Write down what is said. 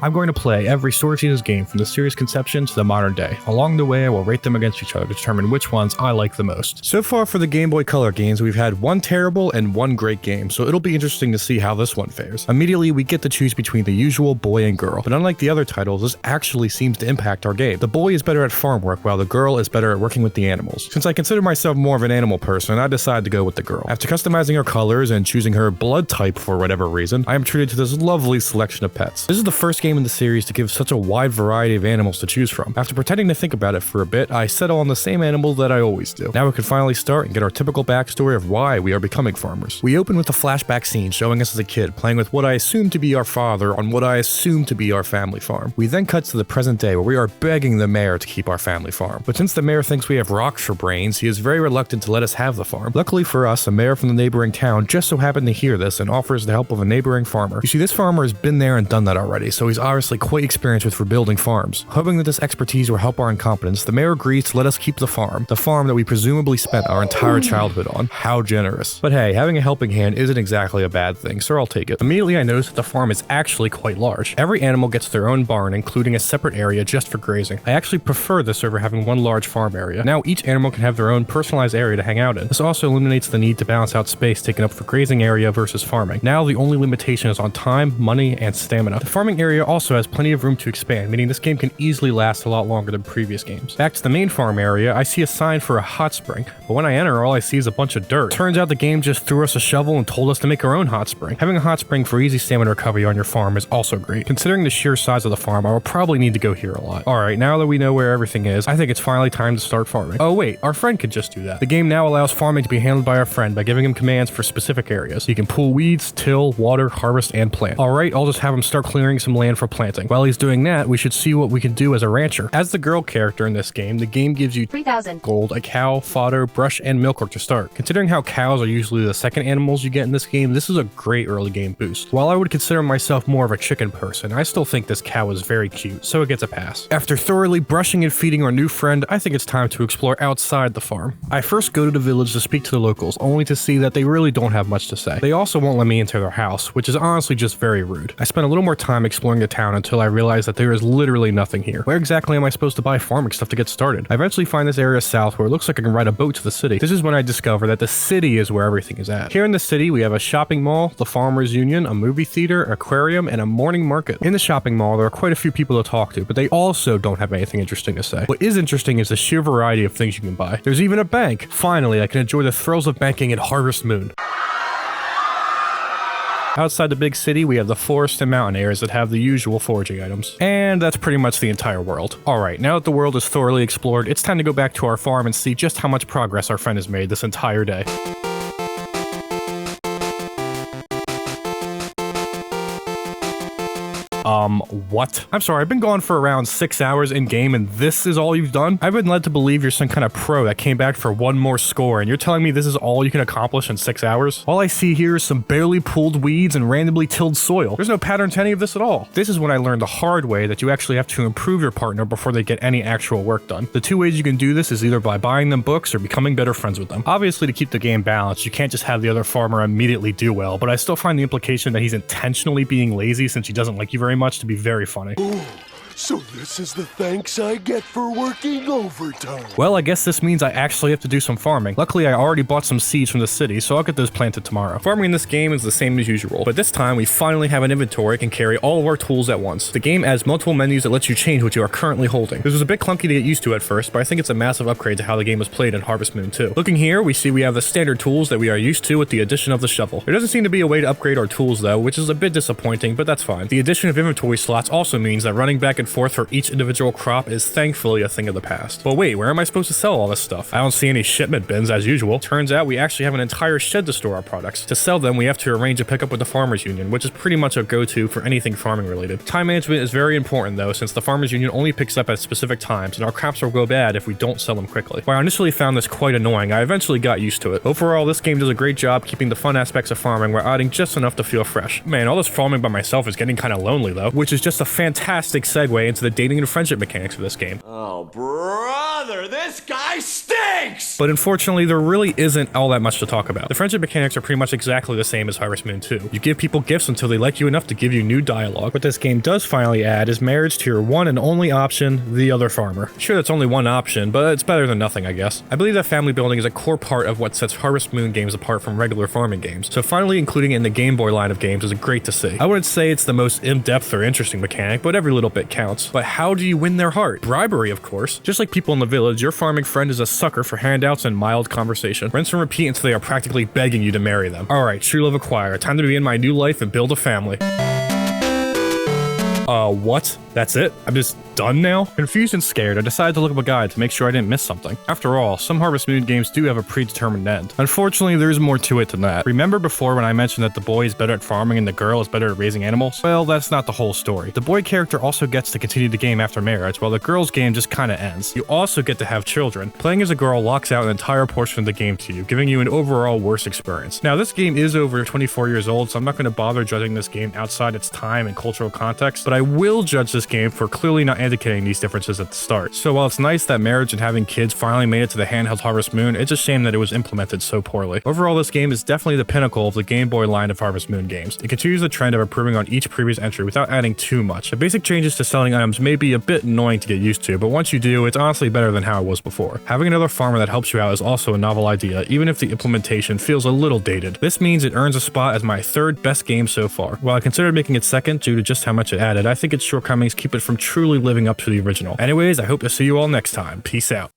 I'm going to play every Sword Seasons game from the series conception to the modern day. Along the way, I will rate them against each other to determine which ones I like the most. So far for the Game Boy Color games, we've had one terrible and one great game, so it'll be interesting to see how this one fares. Immediately, we get to choose between the usual boy and girl, but unlike the other titles, this actually seems to impact our game. The boy is better at farm work, while the girl is better at working with the animals. Since I consider myself more of an animal person, I decided to go with the girl. After customizing her colors and choosing her blood type for whatever reason, I am treated to this lovely selection of pets. This is the first game in the series to give such a wide variety of animals to choose from. After pretending to think about it for a bit, I settle on the same animal that I always do. Now we can finally start and get our typical backstory of why we are becoming farmers. We open with a flashback scene showing us as a kid playing with what I assume to be our father on what I assume to be our family farm. We then cut to the present day where we are begging the mayor to keep our family farm. But since the mayor thinks we have rocks for brains, he is very reluctant to let us have the farm. Luckily for us, a mayor from the neighboring town just so happened to hear this and offers the help of a neighboring farmer. You see, this farmer has been there and done that already, so he's obviously quite experienced with rebuilding farms. Hoping that this expertise will help our incompetence, the mayor agrees to let us keep the farm that we presumably spent our entire childhood on. How generous. But hey, having a helping hand isn't exactly a bad thing, so I'll take it. Immediately I notice that the farm is actually quite large. Every animal gets their own barn, including a separate area just for grazing. I actually prefer this over having one large farm area. Now each animal can have their own personalized area to hang out in. This also eliminates the need to balance out space taken up for grazing area versus farming. Now the only limitation is on time, money, and stamina. The farming area also has plenty of room to expand, meaning this game can easily last a lot longer than previous games. Back to the main farm area, I see a sign for a hot spring, but when I enter, all I see is a bunch of dirt. Turns out the game just threw us a shovel and told us to make our own hot spring. Having a hot spring for easy stamina recovery on your farm is also great. Considering the sheer size of the farm, I will probably need to go here a lot. Alright, now that we know where everything is, I think it's finally time to start farming. Oh wait, our friend could just do that. The game now allows farming to be handled by our friend by giving him commands for specific areas. He can pull weeds, till, water, harvest, and plant. Alright, I'll just have him start clearing some land for planting. While he's doing that, we should see what we can do as a rancher. As the girl character in this game, the game gives you 3,000 gold, a cow, fodder, brush, and milk work to start. Considering how cows are usually the second animals you get in this game, this is a great early game boost. While I would consider myself more of a chicken person, I still think this cow is very cute, so it gets a pass. After thoroughly brushing and feeding our new friend, I think it's time to explore outside the farm. I first go to the village to speak to the locals, only to see that they really don't have much to say. They also won't let me into their house, which is honestly just very rude. I spent a little more time exploring the town until I realized that there is literally nothing here. Where exactly am I supposed to buy farming stuff to get started? I eventually find this area south where it looks like I can ride a boat to the city. This is when I discover that the city is where everything is at. Here in the city, we have a shopping mall, the Farmers Union, a movie theater, aquarium, and a morning market. In the shopping mall, there are quite a few people to talk to, but they also don't have anything interesting to say. What is interesting is the sheer variety of things you can buy. There's even a bank. Finally, I can enjoy the thrills of banking at Harvest Moon. Outside the big city, we have the forest and mountain areas that have the usual foraging items. And that's pretty much the entire world. Alright, now that the world is thoroughly explored, it's time to go back to our farm and see just how much progress our friend has made this entire day. What? I'm sorry, I've been gone for around 6 hours in game and this is all you've done? I've been led to believe you're some kind of pro that came back for one more score and you're telling me this is all you can accomplish in 6 hours? All I see here is some barely pulled weeds and randomly tilled soil. There's no pattern to any of this at all. This is when I learned the hard way that you actually have to improve your partner before they get any actual work done. The two ways you can do this is either by buying them books or becoming better friends with them. Obviously, to keep the game balanced, you can't just have the other farmer immediately do well, but I still find the implication that he's intentionally being lazy since he doesn't like you very much to be very funny. Ooh, so this is the thanks I get for working overtime. Well, I guess this means I actually have to do some farming. Luckily, I already bought some seeds from the city, so I'll get those planted tomorrow. Farming in this game is the same as usual, but this time we finally have an inventory and can carry all of our tools at once. The game adds multiple menus that let you change what you are currently holding. This was a bit clunky to get used to at first, but I think it's a massive upgrade to how the game was played in Harvest Moon 2. Looking here, we see we have the standard tools that we are used to with the addition of the shovel. There doesn't seem to be a way to upgrade our tools though, which is a bit disappointing, but that's fine. The addition of inventory slots also means that running back and forth for each individual crop is thankfully a thing of the past. But wait, where am I supposed to sell all this stuff? I don't see any shipment bins as usual. Turns out we actually have an entire shed to store our products. To sell them, we have to arrange a pickup with the Farmers Union, which is pretty much a go-to for anything farming related. Time management is very important though, since the Farmers Union only picks up at specific times, and our crops will go bad if we don't sell them quickly. While I initially found this quite annoying, I eventually got used to it. Overall, this game does a great job keeping the fun aspects of farming while adding just enough to feel fresh. Man, all this farming by myself is getting kind of lonely though, which is just a fantastic segue segue into the dating and friendship mechanics of this game. Oh, brother, this guy stinks! But unfortunately, there really isn't all that much to talk about. The friendship mechanics are pretty much exactly the same as Harvest Moon 2. You give people gifts until they like you enough to give you new dialogue. What this game does finally add is marriage to your one and only option, the other farmer. Sure, that's only one option, but it's better than nothing, I guess. I believe that family building is a core part of what sets Harvest Moon games apart from regular farming games, so finally including it in the Game Boy line of games is great to see. I wouldn't say it's the most in-depth or interesting mechanic, but every little bit counts. But how do you win their heart? Bribery, of course. Just like people in the village, your farming friend is a sucker for handouts and mild conversation. Rinse and repeat until they are practically begging you to marry them. Alright, true love acquired. Time to begin my new life and build a family. What? That's it? I'm just done now? Confused and scared, I decided to look up a guide to make sure I didn't miss something. After all, some Harvest Moon games do have a predetermined end. Unfortunately, there's more to it than that. Remember before when I mentioned that the boy is better at farming and the girl is better at raising animals? Well, that's not the whole story. The boy character also gets to continue the game after marriage, while the girl's game just kinda ends. You also get to have children. Playing as a girl locks out an entire portion of the game to you, giving you an overall worse experience. Now, this game is over 24 years old, so I'm not going to bother judging this game outside its time and cultural context, but I will judge this game for clearly not indicating these differences at the start. So while it's nice that marriage and having kids finally made it to the handheld Harvest Moon, it's a shame that it was implemented so poorly. Overall, this game is definitely the pinnacle of the Game Boy line of Harvest Moon games. It continues the trend of improving on each previous entry without adding too much. The basic changes to selling items may be a bit annoying to get used to, but once you do, it's honestly better than how it was before. Having another farmer that helps you out is also a novel idea, even if the implementation feels a little dated. This means it earns a spot as my third best game so far. While I considered making it second due to just how much it added, I think its shortcomings keep it from truly living up to the original. Anyways, I hope to see you all next time. Peace out.